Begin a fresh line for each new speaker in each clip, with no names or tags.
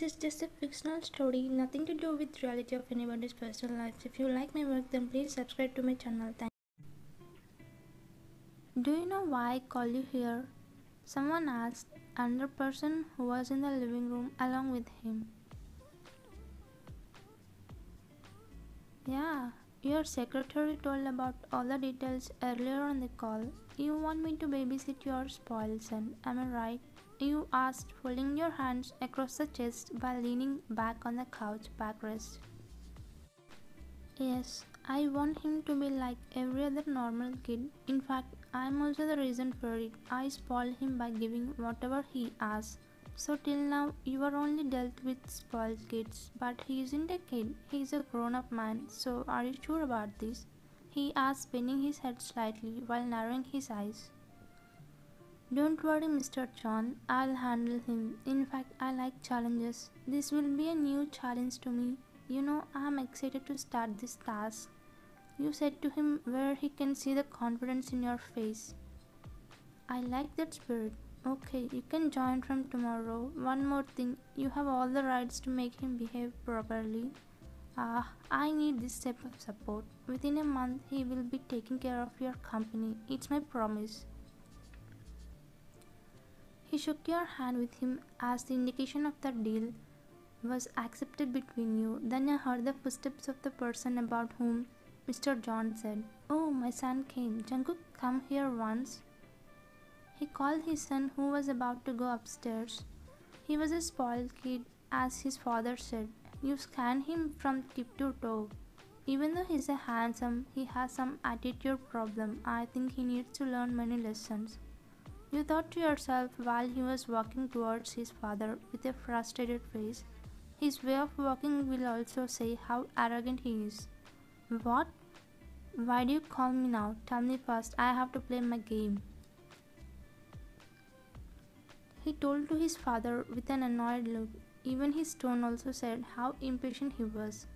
is just a fictional story, nothing to do with reality of anybody's personal lives. If you like my work, then please subscribe to my channel. Thank you. Do you know why I call you here? Someone asked another person who was in the living room along with him. Yeah, your secretary told about all the details earlier on the call. You want me to babysit your spoiled son, am I right? You asked, folding your hands across the chest while leaning back on the couch backrest. Yes, I want him to be like every other normal kid. In fact, I am also the reason for it. I spoil him by giving whatever he asks. So till now, you are only dealt with spoiled kids. But he isn't a kid, he is a grown-up man. So are you sure about this? He asked, spinning his head slightly while narrowing his eyes. Don't worry, Mr. John, I'll handle him. In fact, I like challenges. This will be a new challenge to me. You know, I'm excited to start this task. You said to him where he can see the confidence in your face. I like that spirit. Okay, you can join from tomorrow. One more thing, you have all the rights to make him behave properly. I need this type of support. Within a month, he will be taking care of your company. It's my promise. He shook your hand with him as the indication of the deal was accepted between you. Then I heard the footsteps of the person about whom Mr. John said, "Oh, my son came. Jungkook, come here once." He called his son who was about to go upstairs. He was a spoiled kid, as his father said. You scan him from tip to toe. Even though he's a handsome, he has some attitude problem. I think he needs to learn many lessons. You thought to yourself while he was walking towards his father with a frustrated face. His way of walking will also say how arrogant he is. What? Why do you call me now? Tell me first, I have to play my game. He told to his father with an annoyed look. Even his tone also said how impatient he was.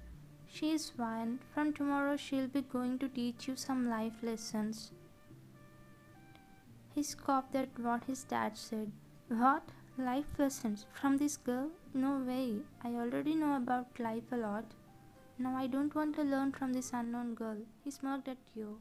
She is fine. From tomorrow she'll be going to teach you some life lessons. He scoffed at what his dad said. What? Life lessons? From this girl? No way. I already know about life a lot. Now I don't want to learn from this unknown girl. He smirked at you.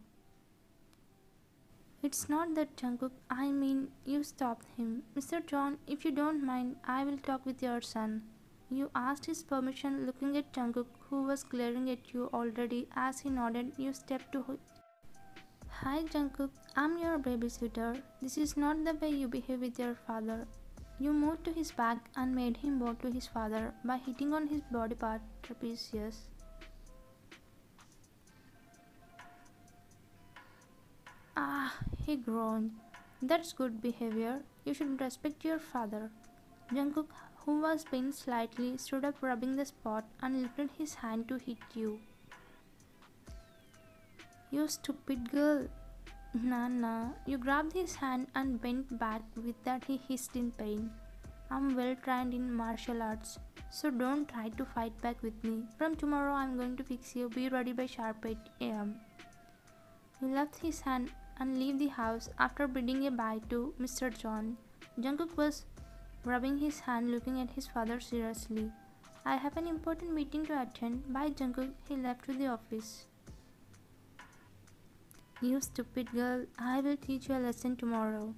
It's not that, Jungkook. I mean, you stopped him. Mr. John, if you don't mind, I will talk with your son. You asked his permission, looking at Jungkook, who was glaring at you already. As he nodded, you stepped to him. Hi Jungkook, I'm your babysitter. This is not the way you behave with your father. You moved to his back and made him bow to his father by hitting on his body part, trapezius. He groaned. That's good behavior. You should respect your father. Jungkook, who was bent slightly, stood up rubbing the spot and lifted his hand to hit you. You stupid girl. Nah. You grabbed his hand and bent back. With that he hissed in pain. I'm well trained in martial arts, so don't try to fight back with me. From tomorrow I'm going to fix you. Be ready by sharp 8 a.m. You left his hand and leave the house after bidding a bye to Mr. John. Jungkook was rubbing his hand, looking at his father seriously. I have an important meeting to attend. Bye Jungkook. He left to the office. You stupid girl, I will teach you a lesson tomorrow.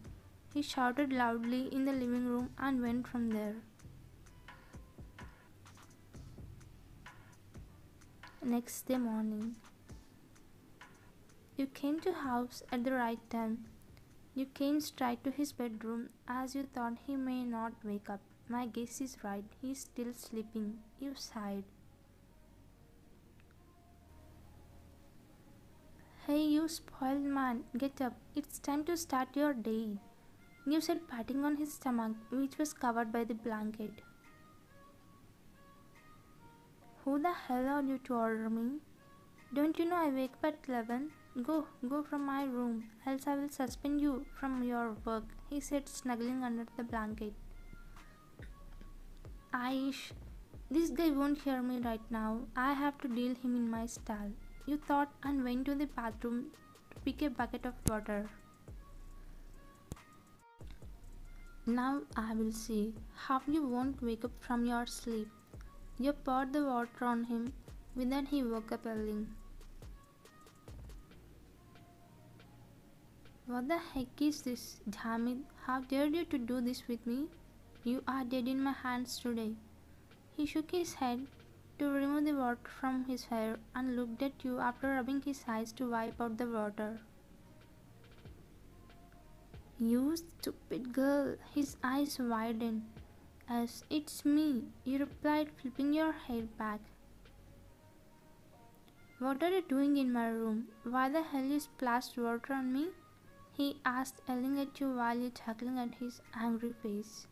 He shouted loudly in the living room and went from there. Next day morning. You came to house at the right time. You came straight to his bedroom as you thought he may not wake up. My guess is right, he is still sleeping. You sighed. Hey you spoiled man, get up. It's time to start your day. You said, patting on his stomach, which was covered by the blanket. Who the hell are you to order me? Don't you know I wake up at 11? Go from my room, else I will suspend you from your work, he said, snuggling under the blanket. Aish, this guy won't hear me right now. I have to deal him in my style. You thought and went to the bathroom to pick a bucket of water. Now I will see how you won't wake up from your sleep. You poured the water on him. With that he woke up yelling. What the heck is this? Damn it, how dared you to do this with me? You are dead in my hands today. He shook his head to remove the water from his hair and looked at you after rubbing his eyes to wipe out the water. You stupid girl! His eyes widened. Yes, it's me, you replied, flipping your hair back. What are you doing in my room? Why the hell you splashed water on me? He asked, yelling at you while you chuckling at his angry face.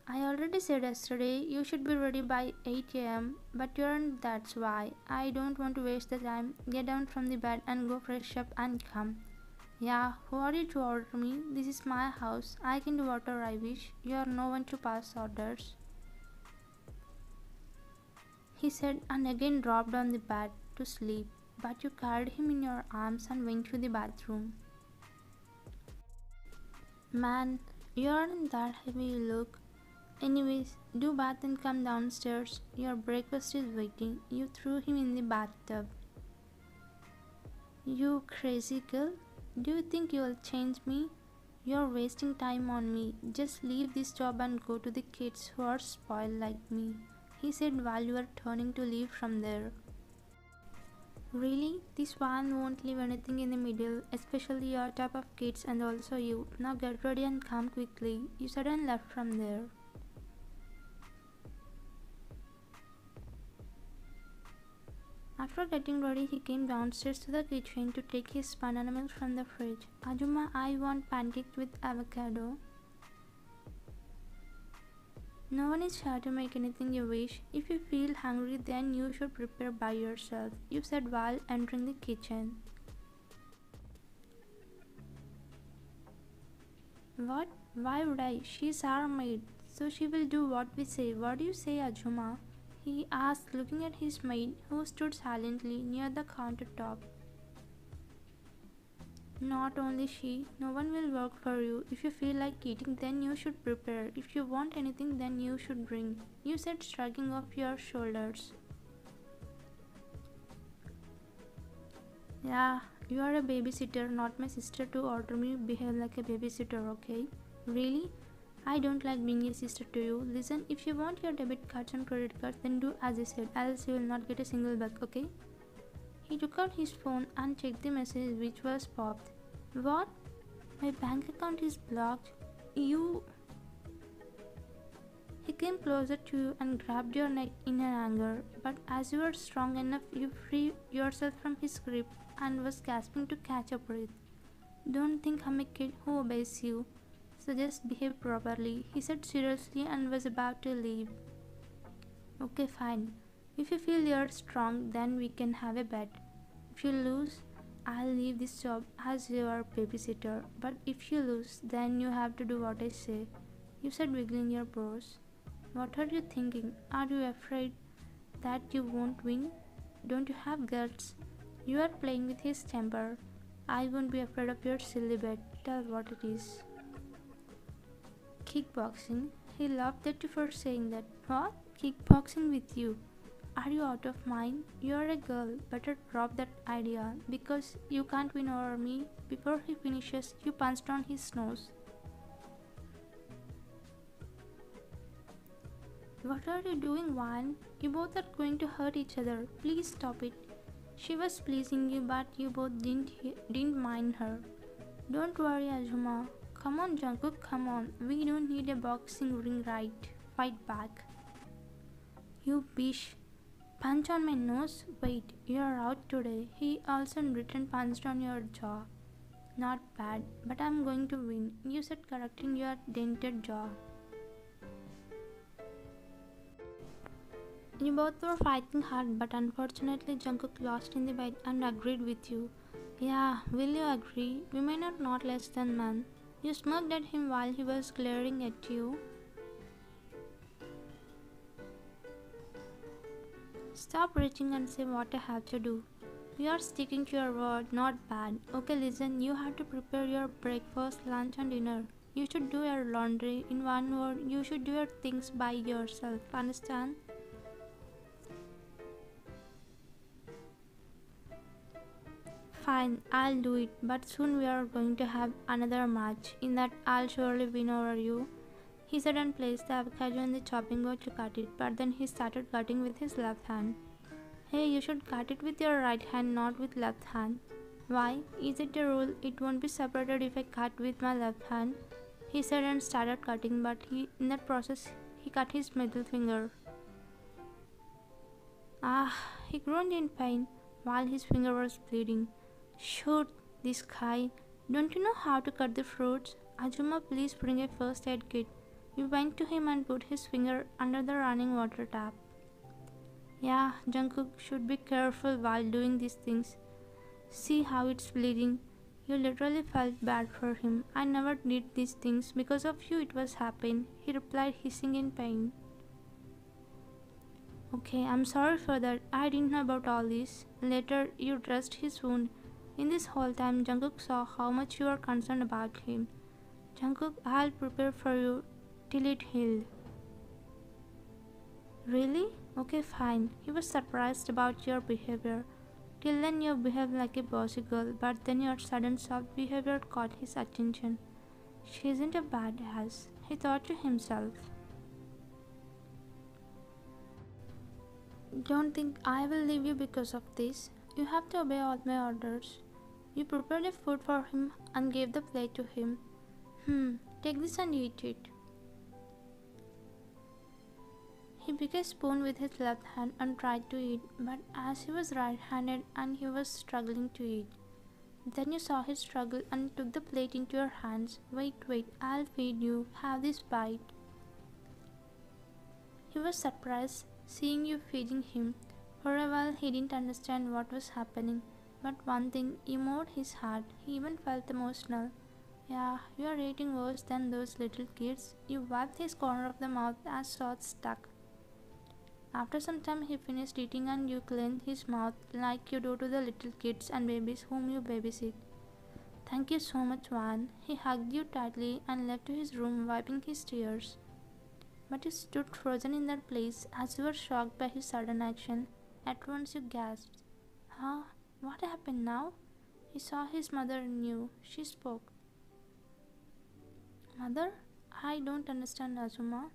I already said yesterday you should be ready by 8 am, but you aren't, that's why. I don't want to waste the time. Get down from the bed and go fresh up and come. Yeah, who are you to order me? This is my house. I can do whatever I wish. You are no one to pass orders. He said and again dropped on the bed to sleep, but you carried him in your arms and went to the bathroom. Man, you aren't that heavy you look. Anyways, do bath and come downstairs. Your breakfast is waiting. You threw him in the bathtub. You crazy girl. Do you think you'll change me? You're wasting time on me. Just leave this job and go to the kids who are spoiled like me, he said while you were turning to leave from there. Really? This one won't leave anything in the middle, especially your type of kids and also you. Now get ready and come quickly. You said and left from there. After getting ready, he came downstairs to the kitchen to take his banana milk from the fridge. Ajuma, I want pancakes with avocado. No one is here to make anything you wish. If you feel hungry, then you should prepare by yourself, you said while entering the kitchen. What? Why would I? She's our maid, so she will do what we say. What do you say, Ajuma? He asked, looking at his maid, who stood silently near the countertop. Not only she, no one will work for you. If you feel like eating, then you should prepare. If you want anything, then you should bring, you said, shrugging off your shoulders. Yeah, you are a babysitter, not my sister to order me behave like a babysitter, okay? Really? I don't like being a sister to you. Listen, if you want your debit cards and credit cards, then do as I said, else you will not get a single buck, okay? He took out his phone and checked the message which was popped. What? My bank account is blocked. You... He came closer to you and grabbed your neck in an anger, but as you were strong enough, you freed yourself from his grip and was gasping to catch a breath. Don't think I'm a kid who obeys you. So just behave properly, he said seriously and was about to leave. Okay, fine. If you feel you're strong, then we can have a bet. If you lose, I'll leave this job as your babysitter. But if you lose, then you have to do what I say, you said, wiggling your brows. What are you thinking? Are you afraid that you won't win? Don't you have guts? You are playing with his temper. I won't be afraid of your silly bet. Tell what it is. Kickboxing? He laughed at you for saying that. What? Kickboxing with you? Are you out of mind? You are a girl. Better drop that idea, because you can't win over me. Before he finishes, you punched on his nose. What are you doing, Juan? You both are going to hurt each other. Please stop it. She was pleasing you, but you both didn't mind her. Don't worry, Ajuma. Come on, Jungkook, come on. We don't need a boxing ring, right? Fight back. You bitch. Punch on my nose? Wait, you're out today. He also in return punched on your jaw. Not bad, but I'm going to win, you said, correcting your dented jaw. You both were fighting hard, but unfortunately Jungkook lost in the fight and agreed with you. Yeah, will you agree? Women are not less than men. You smirked at him while he was glaring at you. Stop reaching and say what I have to do. You are sticking to your word, not bad. Okay, listen, you have to prepare your breakfast, lunch, and dinner. You should do your laundry. In one word, you should do your things by yourself. Understand? Fine, I'll do it. But soon we are going to have another match. In that, I'll surely win over you. He said and placed the avocado on the chopping board to cut it, but then he started cutting with his left hand. Hey, you should cut it with your right hand, not with left hand. Why? Is it a rule? It won't be separated if I cut with my left hand. He said and started cutting, but in that process he cut his middle finger. Ah, he groaned in pain while his finger was bleeding. Shoot, this guy. Don't you know how to cut the fruits? Ajuma, please bring a first aid kit. We went to him and put his finger under the running water tap. Yeah, Jungkook should be careful while doing these things. See how it's bleeding. You literally felt bad for him. I never did these things. Because of you it was happening, he replied, hissing in pain. Okay, I'm sorry for that. I didn't know about all this. Later, you dressed his wound. In this whole time, Jungkook saw how much you were concerned about him. Jungkook, I'll prepare for you till it healed. Really? Okay, fine. He was surprised about your behavior. Till then you behaved like a bossy girl, but then your sudden soft behavior caught his attention. She isn't a badass, he thought to himself. Don't think I will leave you because of this. You have to obey all my orders. You prepared the food for him and gave the plate to him. Take this and eat it. He picked a spoon with his left hand and tried to eat, but as he was right-handed and he was struggling to eat. Then you saw his struggle and took the plate into your hands. Wait, I'll feed you. Have this bite. He was surprised seeing you feeding him. For a while he didn't understand what was happening, but one thing moved his heart. He even felt emotional. Yeah, you are eating worse than those little kids. You wiped his corner of the mouth as sauce stuck. After some time he finished eating and you cleaned his mouth like you do to the little kids and babies whom you babysit. Thank you so much, Juan. He hugged you tightly and left to his room wiping his tears. But you stood frozen in that place as you were shocked by his sudden action. At once you gasped. Huh? What happened now? He saw his mother in you. She spoke. Mother? I don't understand, Azuma.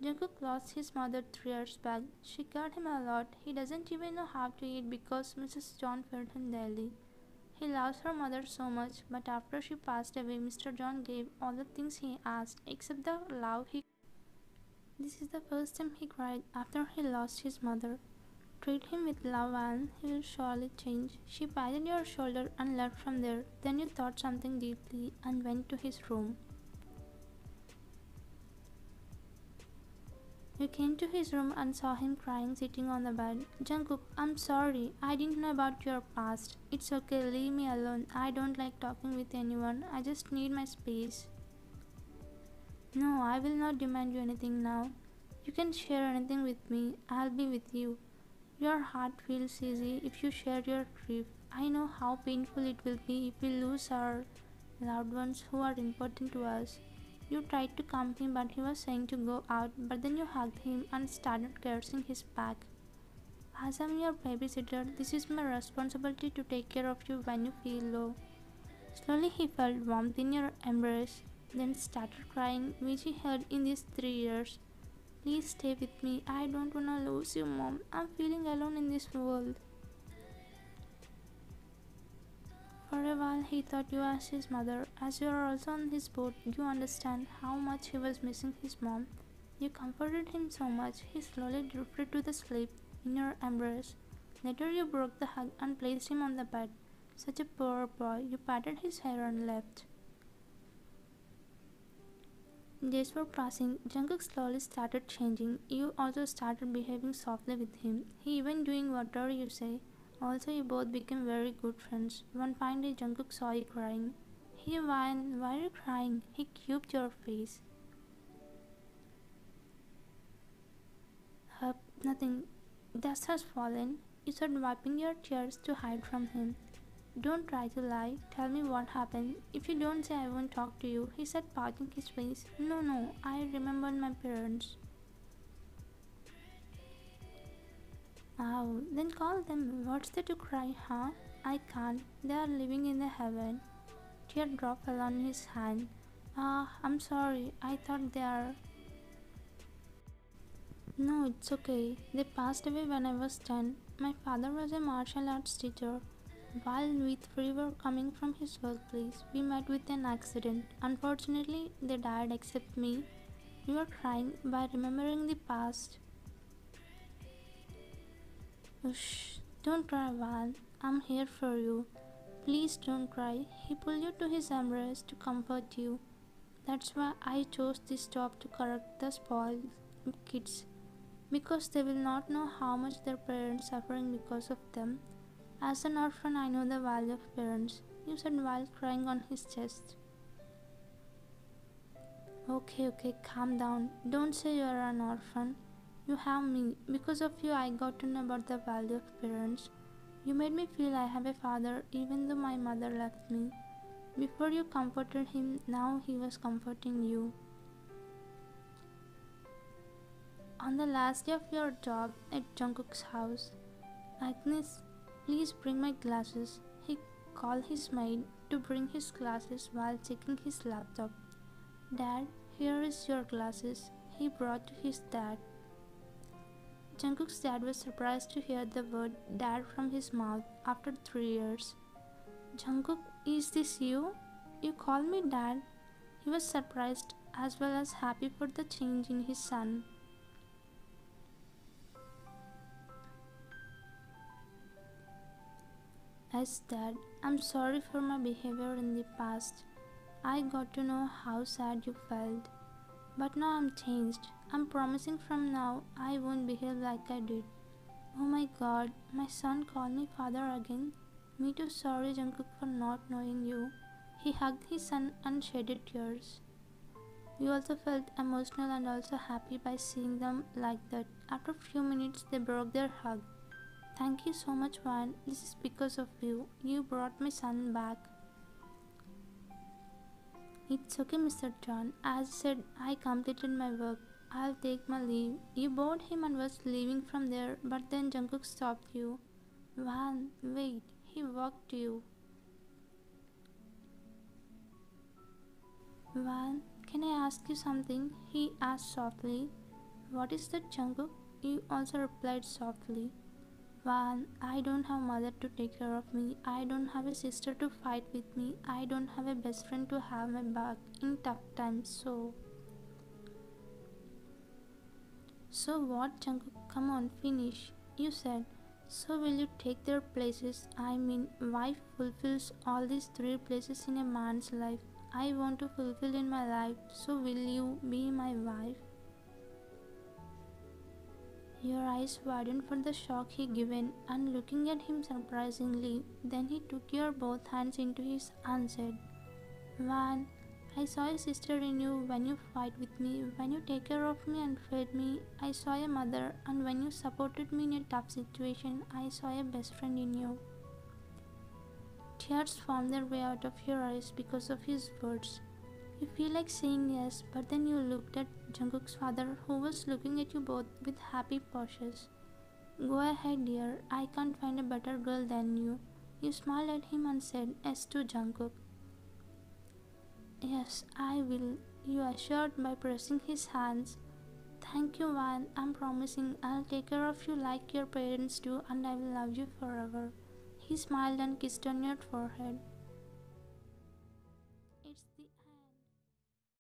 Jungkook lost his mother 3 years back. She cared him a lot. He doesn't even know how to eat because Mrs. John fed him daily. He loves her mother so much, but after she passed away, Mr. John gave all the things he asked, except the love he... This is the first time he cried after he lost his mother. Treat him with love and he will surely change. She patted your shoulder and left from there. Then you thought something deeply and went to his room. You came to his room and saw him crying sitting on the bed. Jungkook, I'm sorry. I didn't know about your past. It's okay, leave me alone. I don't like talking with anyone. I just need my space. No, I will not demand you anything now. You can share anything with me. I'll be with you. Your heart feels easy if you share your grief. I know how painful it will be if we lose our loved ones who are important to us. You tried to calm him, but he was saying to go out, but then you hugged him and started caressing his back. As I'm your babysitter, this is my responsibility to take care of you when you feel low. Slowly he felt warmth in your embrace, then started crying, which he held in these 3 years. Please stay with me. I don't wanna lose you, Mom. I'm feeling alone in this world. For a while he thought you as his mother. As you are also on his boat, you understand how much he was missing his mom. You comforted him so much, he slowly drifted to the sleep in your embrace. Later you broke the hug and placed him on the bed. Such a poor boy. You patted his hair and left. Days were passing. Jungkook slowly started changing. You also started behaving softly with him. He even doing whatever you say. Also, you both became very good friends. One fine day, Jungkook saw you crying. Hey, Wine, why are you crying? He cubed your face. Nothing. Dust has fallen. you said, wiping your tears to hide from him. Don't try to lie. Tell me what happened. If you don't say, I won't talk to you, he said, pouting his face. No, no, I remembered my parents. Oh, then call them. What's there to cry, huh? I can't. They are living in the heaven. Teardrop fell on his hand. Ah, I'm sorry. I thought they are. No, it's okay. They passed away when I was 10. My father was a martial arts teacher. While we three were coming from his workplace, we met with an accident. Unfortunately, they died except me. You are crying by remembering the past. Shh, don't cry, Val. I'm here for you. Please don't cry. He pulled you to his embrace to comfort you. That's why I chose this job to correct the spoiled kids. Because they will not know how much their parents suffering because of them. As an orphan, I know the value of parents, you said while crying on his chest. Okay, calm down. Don't say you are an orphan. You have me. Because of you, I got to know about the value of parents. You made me feel I have a father even though my mother left me. Before you comforted him, now he was comforting you. On the last day of your job at Jungkook's house, Agnes, please bring my glasses. He called his maid to bring his glasses while checking his laptop. Dad, here is your glasses. He brought to his dad. Jungkook's dad was surprised to hear the word dad from his mouth after 3 years. Jungkook, is this you? You call me dad? He was surprised as well as happy for the change in his son. Yes, Dad, I'm sorry for my behavior in the past. I got to know how sad you felt. But now I'm changed. I'm promising from now I won't behave like I did. Oh my god, my son called me father again. Me too sorry, Jungkook, for not knowing you. He hugged his son and shedded tears. We also felt emotional and also happy by seeing them like that. After a few minutes, they broke their hug. Thank you so much, Van. This is because of you. You brought my son back. It's okay, Mr. John. As said, I completed my work. I'll take my leave. You bored him and was leaving from there, but then Jungkook stopped you. Van, wait. He walked to you. Van, can I ask you something? He asked softly. What is that, Jungkook? You also replied softly. Van, I don't have mother to take care of me. I don't have a sister to fight with me. I don't have a best friend to have my back in tough times. So what, Jungkook? Come on, finish. You said. So will you take their places? I mean, wife fulfills all these 3 places in a man's life. I want to fulfill in my life. So will you be my wife? Your eyes widened for the shock he given, and looking at him surprisingly, then he took your both hands into his and said, Van, I saw a sister in you when you fight with me, when you take care of me and fed me. I saw a mother, and when you supported me in a tough situation, I saw a best friend in you. Tears found their way out of your eyes because of his words. You feel like saying yes, but then you looked at Jungkook's father, who was looking at you both with happy poses. Go ahead, dear. I can't find a better girl than you. You smiled at him and said yes to Jungkook. Yes, I will, you assured by pressing his hands. Thank you, Van. I'm promising I'll take care of you like your parents do, and I will love you forever. He smiled and kissed on your forehead.